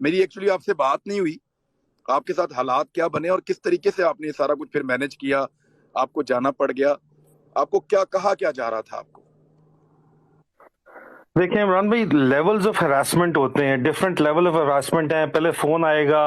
मेरी एक्चुअली आपसे बात नहीं हुई, आपके साथ हालात क्या बने और किस तरीके से आपने ये सारा कुछ फिर मैनेज किया, आपको जाना पड़ गया, आपको क्या कहा क्या जा रहा था आपको? देखिए इमरान भाई, लेवल्स ऑफ हरासमेंट होते हैं, डिफरेंट लेवल ऑफ हरासमेंट हैं। पहले फोन आएगा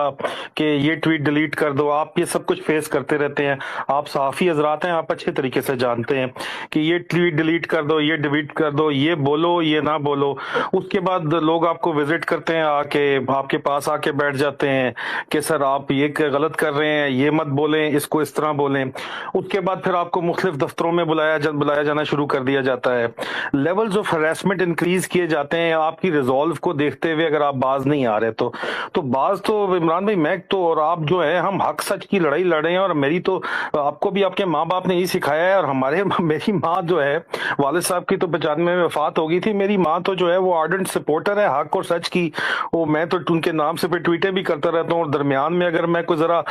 कि ये ट्वीट डिलीट कर दो, आप ये सब कुछ फेस करते रहते हैं। आप सहाफ़ी हजरात हैं, आप अच्छे तरीके से जानते हैं कि ये ट्वीट डिलीट कर दो, ये डिलीट कर दो, ये बोलो, ये ना बोलो। उसके बाद लोग आपको विजिट करते हैं, आके आपके पास आके बैठ जाते हैं कि सर आप ये गलत कर रहे हैं, ये मत बोलें, इसको इस तरह बोलें। उसके बाद फिर आपको मुख्तलिफ दफ्तरों में बुलाया जाना शुरू कर दिया जाता है। लेवल्स ऑफ हरासमेंट इंक्रीज किए जाते हैं आपकी रिजॉल्व को देखते हुए। अगर आप बाज नहीं आ रहे तो बाज तो इमरान भाई, मैं तो और आप जो है, हम हक सच की लड़ाई लड़े हैं। और मेरी तो आपको भी आपके माँ बाप ने यही सिखाया है। और हमारे मेरी माँ जो है, वालिद साहब की तो 95 में वफात हो गई थी। मेरी माँ तो जो है वो आर्डेंट सपोर्टर है हक और सच की। वो मैं तो उनके नाम से पे ट्वीटें भी करता रहता हूँ। और दरमियान में अगर मैं कोई जरा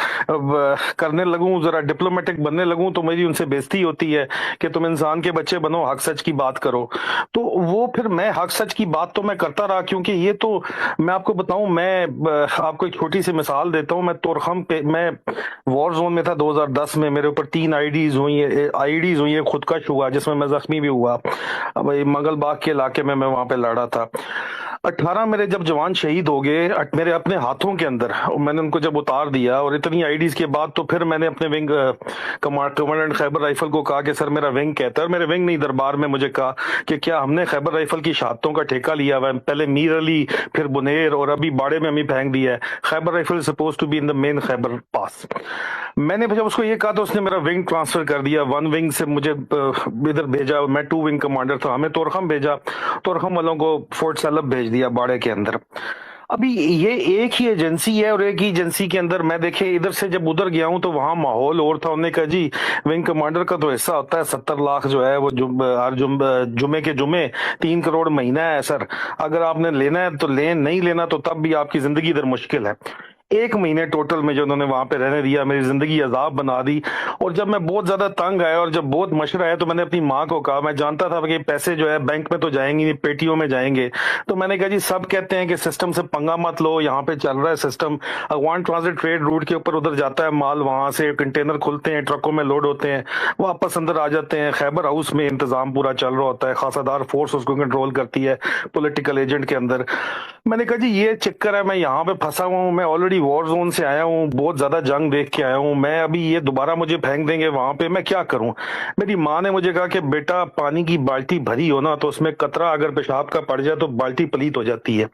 करने लगूं, जरा डिप्लोमेटिक बनने लगूं, तो मेरी उनसे बेइज्जती होती है कि तुम इंसान के बच्चे बनो, हक सच की बात करो। तो वो फिर मैं हक सच की बात तो मैं करता रहा, क्योंकि ये तो मैं आपको बताऊं, मैं आपको एक छोटी सी मिसाल देता हूं। मैं तोरखम पे, मैं वॉर जोन में था 2010 में। मेरे ऊपर 3 आईडीज हुई है, खुदकश हुआ जिसमें मैं जख्मी भी हुआ। अब ये मंगल बाग के इलाके में मैं वहां पे लड़ा था। 18 मेरे जब जवान शहीद हो गए मेरे अपने हाथों के अंदर, मैंने उनको जब उतार दिया, और इतनी आईडीज के बाद तो फिर मैंने अपने विंग कमांडेंट खैबर राइफल को कहा कि सर मेरा विंग कहता है, और मेरे विंग नहीं दरबार में मुझे कहा कि क्या हमने खैबर राइफल की शहादतों का ठेका लिया हुआ है? पहले मीर अली, फिर बुनेर, और अभी बाड़े में हमें फेंक दिया है। Khyber rifle suppose to be in the main Khyber pass. मैंने जब उसको ये कहा तो उसने मेरा विंग ट्रांसफर कर दिया। 1 विंग से मुझे इधर भेजा, मैं 2 विंग कमांडर था, हमें तोरखम भेजा। तोरखम वालों को फोर्ट सैलब भेज दिया, बाड़े के अंदर। अभी ये एक ही एजेंसी है, और एक ही एजेंसी के अंदर मैं देखे इधर से जब उधर गया हूं तो वहां माहौल और था। उन्होंने कहा जी विंग कमांडर का तो हिस्सा होता है 70 लाख जो है वो हर जुमे के जुमे 3 करोड़ महीना है सर। अगर आपने लेना है तो लें, नहीं लेना तो तब भी आपकी जिंदगी इधर मुश्किल है। 1 महीने टोटल में जो उन्होंने वहां पे रहने दिया, मेरी जिंदगी अजाब बना दी। और जब मैं बहुत ज्यादा तंग आया और जब बहुत मशरा आया, तो मैंने अपनी माँ को कहा, मैं जानता था कि पैसे जो है बैंक में तो जाएंगे नहीं, पेटियों में जाएंगे। तो मैंने कहा जी सब कहते हैं कि सिस्टम से पंगा मत लो, यहाँ पे चल रहा है system, Afghan transit trade route के ऊपर उधर जाता है माल, वहां से कंटेनर खुलते हैं, ट्रकों में लोड होते हैं, वापस अंदर आ जाते हैं। खैबर हाउस में इंतजाम पूरा चल रहा होता है, खासादार फोर्स उसको कंट्रोल करती है पॉलिटिकल एजेंट के अंदर। मैंने कहा जी ये चक्कर है, मैं यहाँ पे फंसा हुआ हूँ, मैं ऑलरेडी वॉर जोन से आया हूँ, बहुत ज्यादा जंग देख के आया हूँ, मैं अभी ये दोबारा मुझे फेंक देंगे वहां पे, मैं क्या करूं? मेरी माँ ने मुझे कहा कि बेटा पानी की बाल्टी भरी हो ना, तो उसमें कतरा अगर पेशाब का पड़ जाए तो बाल्टी पलीत हो जाती है।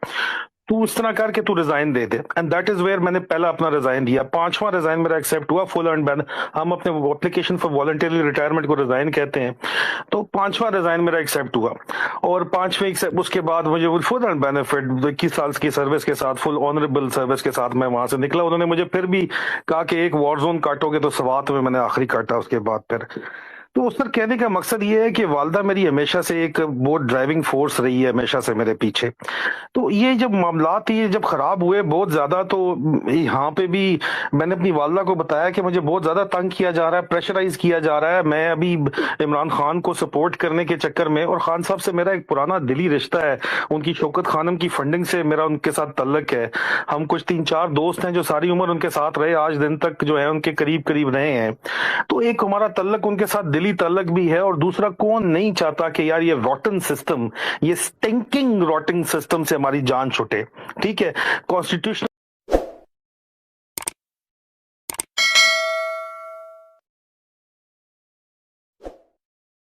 तू उस तरह करके तू रिजाइन दे दे। एंड दैट इज वेयर मैंने पहला अपना रिजाइन दिया। 5वां रिजाइन मेरा एक्सेप्ट हुआ, फुल एंड बैन। हम अपने एप्लीकेशन फॉर वॉलंटरी रिटायरमेंट को रिजाइन कहते हैं। तो 5वां रिजाइन मेरा एक्सेप्ट हुआ। और 5वें उसके बाद मुझे फुल एंड बेनिफिट 21 साल की सर्विस के साथ, फुल ऑनरेबल सर्विस के साथ मैं वहां से निकला। उन्होंने मुझे फिर भी कहा कि एक वॉर जोन काटोगे, तो सवात में मैंने आखिरी काटा उसके बाद फिर। तो उस पर कहने का मकसद ये है कि वालदा मेरी हमेशा से एक बहुत ड्राइविंग फोर्स रही है, हमेशा से मेरे पीछे। तो ये जब मामलात ये जब खराब हुए बहुत ज्यादा, तो यहाँ पे भी मैंने अपनी वालदा को बताया कि मुझे बहुत ज्यादा तंग किया जा रहा है, प्रेशराइज किया जा रहा है। मैं अभी इमरान खान को सपोर्ट करने के चक्कर में, और खान साहब से मेरा एक पुराना दिली रिश्ता है, उनकी शौकत खानम की फंडिंग से मेरा उनके साथ तल्लक है। हम कुछ 3-4 दोस्त हैं जो सारी उम्र उनके साथ रहे, आज दिन तक जो है उनके करीब करीब रहे हैं। तो एक हमारा तल्लक उनके साथ दिली तल्लक भी है। और दूसरा, कौन नहीं चाहता कि यार ये रॉटन सिस्टम, ये स्टिंकिंग रॉटिंग सिस्टम से हमारी जान छूटे? ठीक है, कॉन्स्टिट्यूशन